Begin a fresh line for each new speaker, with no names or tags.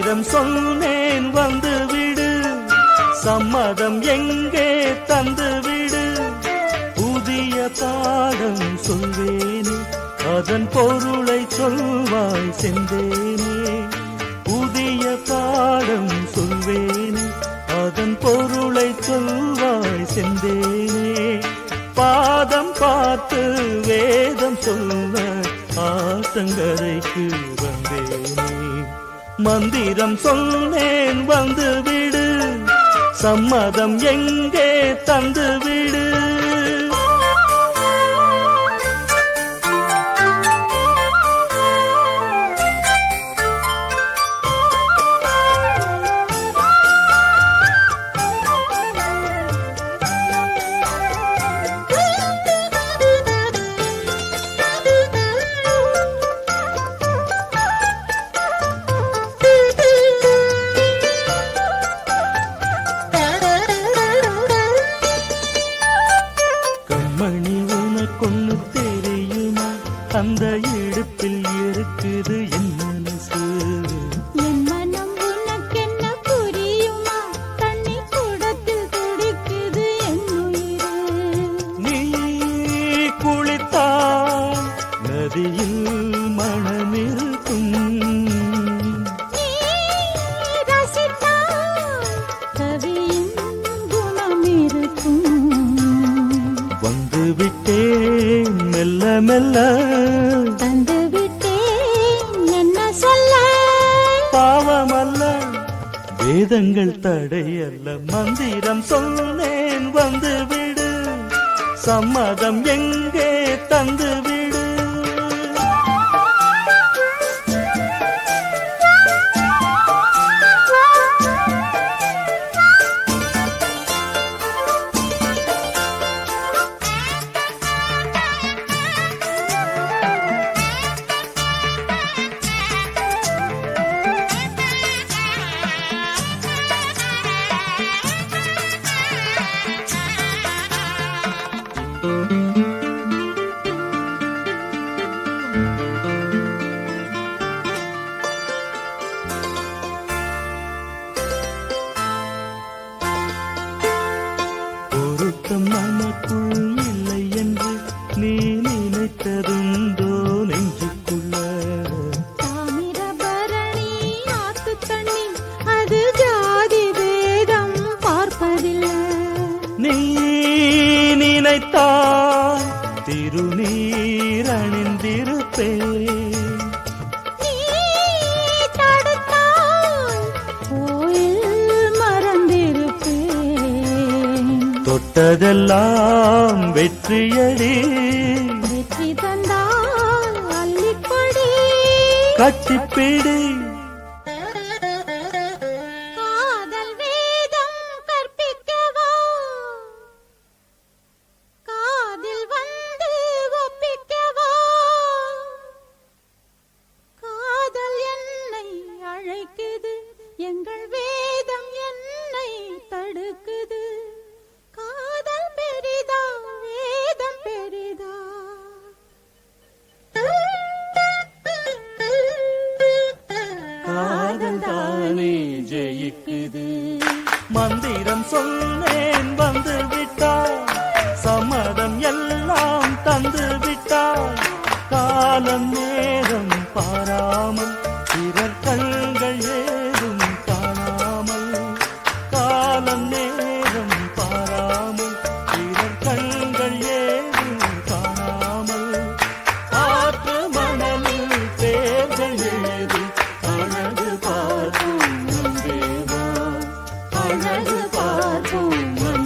மந்திரம் சொன்னேன் வந்து விடு, சம்மதம் எங்கே தந்து விடு. புதிய பாடம் சொல்வேனே, அதன் பொருளை சொல்வாய் செந்தேனே. புதிய பாடம் சொல்வேனே, அதன் பொருளை சொல்வாய் செந்தேனே. பாதம் பார்த்து வேதம் சொல்ல ஆத்தங்கரைக்கு வந்தேனே. மந்திரம் சொன்னேன் வந்து விடு, சம்மதம் எங்கே தந்து விடு. கொன்னு தெரியுமா, அந்த இடுப்பில் இருக்குது என் மனசு.
என் மனம் உனக்கென்ன புரியுமா, தண்ணி கூடத்தில் துடிக்குது என் உயிர்.
நீ குளித்தால் நதியில் மனமிருக்கும்,
நீ ரசித்தால் கவியின் குணம் இருக்கும்.
வந்து விட்டேன் மெல்ல மெல்ல,
தந்து விட்டேன் என்ன சொல்ல.
பாவமல்ல வேதங்கள் தடையல்ல. மந்திரம் சொன்னேன் வந்து விடு, சம்மதம் எங்கே தந்து விடு. நமக்குள் இல்லை என்று நீ நினைத்ததுண்டோ நெஞ்சுக்குள்ள.
தாமிரபரணி ஆத்து தண்ணி அது ஜாதி வேதம் பார்ப்பதில்லை.
நீ நினைத்தால் திருநீர் அணிந்திருப்பேன்,
நீ தடுத்தால் கோயில் மறந்திருப்பேன்.
தொட்டதெல்லாம் வெற்றியடி,
வெற்றி தந்தால் அள்ளிப்படி.
கட்டிப்பிடி.
காதல் வேதம் கற்பிக்கவா, காதில் வந்து ஒப்பிக்கவா. காதல் என்னை அழைக்குது, எங்கள் வேதம் என்னை தடுக்குது. காதல் பெரிதா வேதம் பெரிதா.
காதல் தானே ஜெயிக்குது. மந்திரம் சொன்னேன் வந்து விட்டாய், சம்மதம் எல்லாம் தந்து விட்டாய். காலம் நேரம் பாராமல் பிறர் கண்கள் ஏதும் காணாமல். காலம் நேரம் பாராமல் பிறர் கண்கள் ஏதும் காணாமல். காற்று மணலில் தேர்கள் ஏது, அழகு பார்ப்போம் தேவா, அழகு பார்ப்போம்.